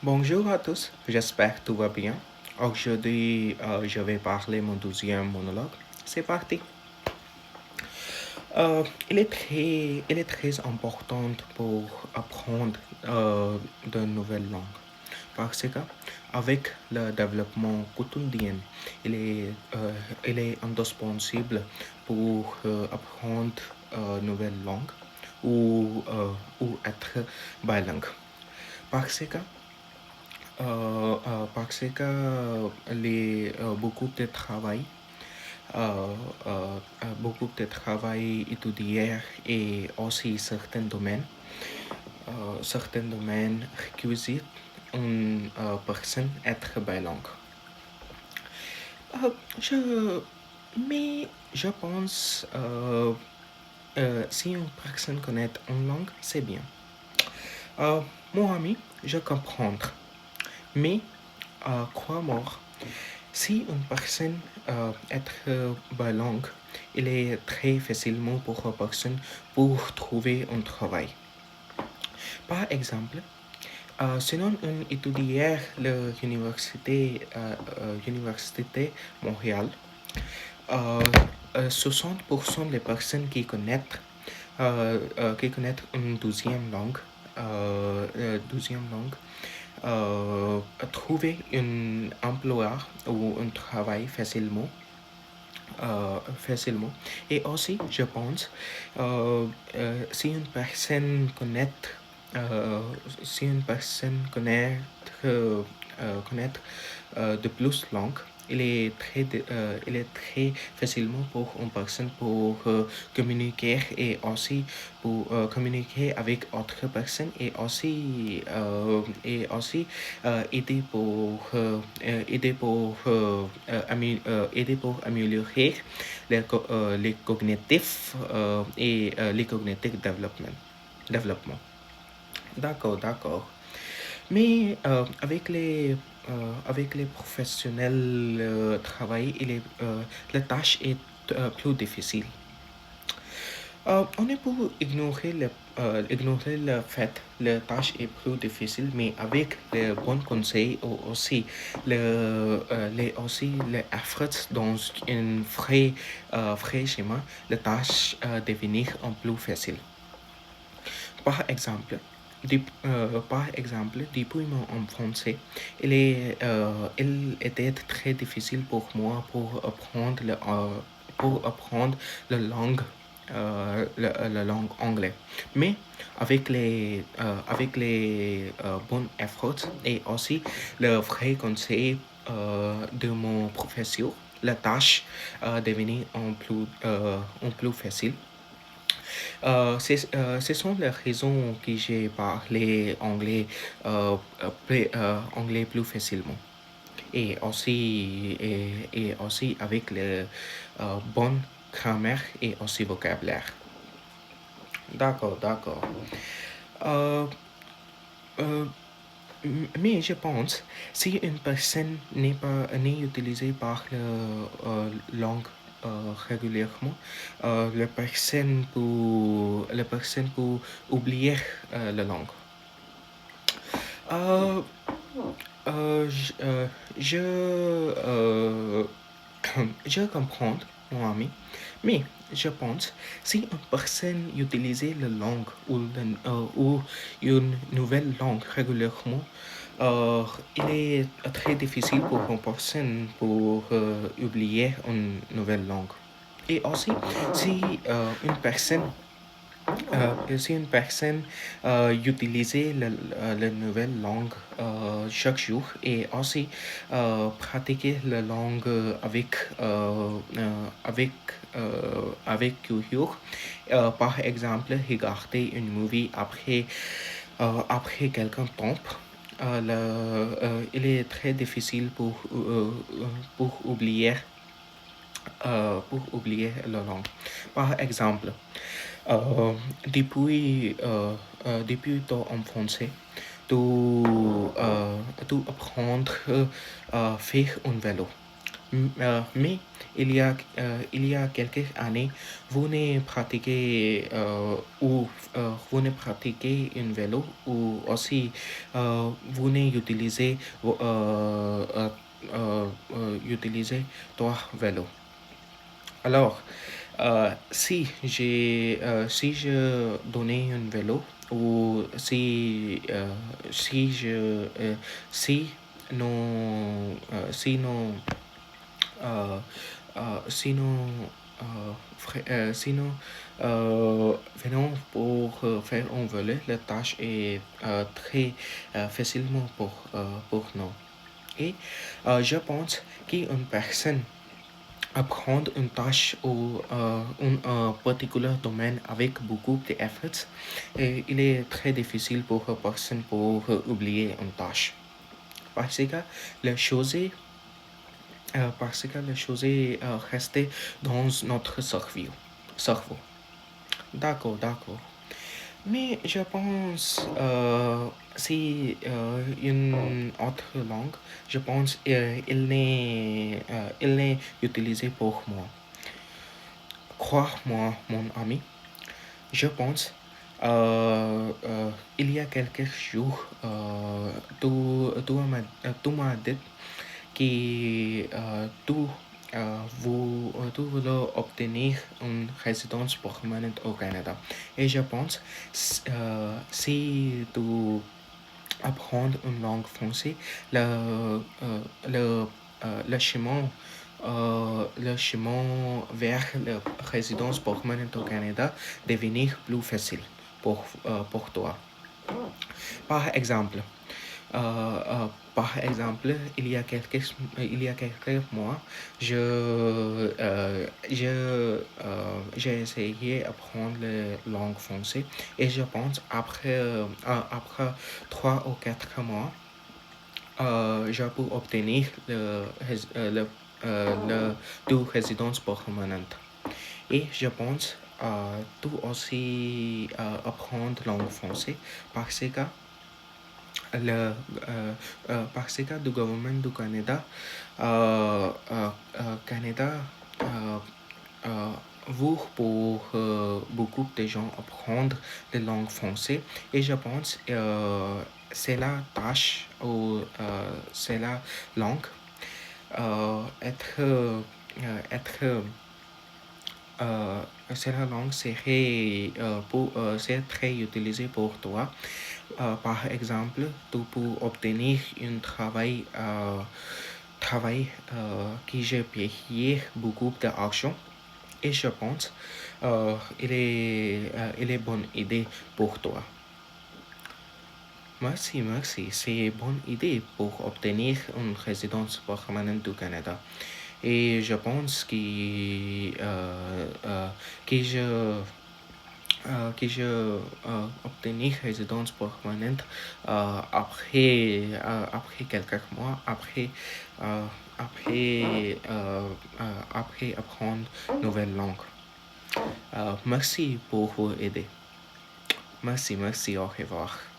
Bonjour à tous, j'espère que tout va bien. Aujourd'hui, je vais parler mon deuxième monologue. C'est parti. Il est très important pour apprendre de nouvelles langues parce que avec le développement quotidien, il est, euh, il est indispensable pour apprendre nouvelles langues ou être bilingue. Parce que beaucoup de travail, euh, beaucoup de travail étudié et aussi certains domaines requisit une personne être bilingue. Euh, je, mais je pense si une personne connaît une langue, c'est bien. Euh, Mon ami, je comprends, mais crois-moi, si une personne est bilingue, il est très facilement pour une personne pour trouver un travail. Par exemple, selon un étudiant de l'université Montréal, euh, 60% des personnes qui connaissent une deuxième langue trouver un emploi ou un travail facilement. Et aussi, je pense, euh, si une personne euh, connaît de plus langues, il est très facilement pour une personne pour communiquer et aussi pour communiquer avec autres personnes et aider pour améliorer les cognitifs et les cognitifs développement. D'accord, d'accord. Mais avec les professionnels travail, la tâche est plus difficile. On est pour ignorer le fait que la tâche est plus difficile, mais avec les bons conseils ou aussi les efforts dans un vrai schéma, la tâche devenir un plus facile. Par exemple, depuis mon enfance, il était très difficile pour moi pour apprendre la langue anglaise. Mais avec les bons efforts et aussi le vrai conseil de mon professeur, la tâche devenue en plus facile. Ce sont les raisons que j'ai parlé anglais plus facilement. Et aussi avec le bonne grammaire et aussi vocabulaire. D'accord, d'accord. Euh, euh, mais je pense, si une personne n'est utilisée par la langue régulièrement, la personne peut oublier la langue. Euh, euh, j- euh, je, euh, je comprends, mon ami, mais je pense, si une personne utilise la langue ou une nouvelle langue régulièrement, euh, il est très difficile pour une personne pour oublier une nouvelle langue. Et aussi, si une personne utilisait la nouvelle langue chaque jour et aussi pratiquer la langue avec culture. Par exemple, regarder une movie après quelqu'un temps. Il est très difficile pour oublier la langue. Par exemple, euh, depuis ton enfance, tu, tu apprendre à faire un vélo. Mais il y a quelques années, vous ne pratiquez un vélo ou aussi vous ne utilisez, utilisez trois vélos. Alors, si je donnais un vélo ou si je, si nous, euh, si nous, si nous venons pour faire un vélo, la tâche est très facilement pour nous. Et je pense qu'une personne apprendre une tâche ou un particulier domaine avec beaucoup d'efforts, et il est très difficile pour une personne pour oublier une tâche. Parce que les choses, restent dans notre cerveau. D'accord, d'accord. Mais je pense, si une autre langue, je pense il n'est utilisé pour moi. Crois-moi, mon ami, je pense, il y a quelques jours, tu m'as dit que tu voulais obtenir une résidence permanente au Canada. Et je pense, si tu apprends une langue française, le, le chemin vers la résidence permanente au Canada devenir plus facile pour toi. Par exemple, euh, euh, il y a quelques mois, j'ai essayé d'apprendre la langue française et je pense après 3 ou 4 mois, je peux obtenir deux résidences permanentes. Et je pense tout aussi apprendre la langue française parce que le, parce que le gouvernement du Canada, Canada euh, euh, veut pour beaucoup de gens apprendre la langue française et je pense c'est la tâche ou c'est la langue être c'est la langue c'est très utilisé pour toi. Par exemple, tu peux obtenir un travail qui j'ai payé beaucoup d'argent et je pense il est bonne idée pour toi. Merci, merci. C'est une bonne idée pour obtenir une résidence permanente du Canada. Et je pense que je obtenir résidence permanente après quelques mois, après apprendre une nouvelle langue. Merci pour vous aider. Merci, merci, au revoir.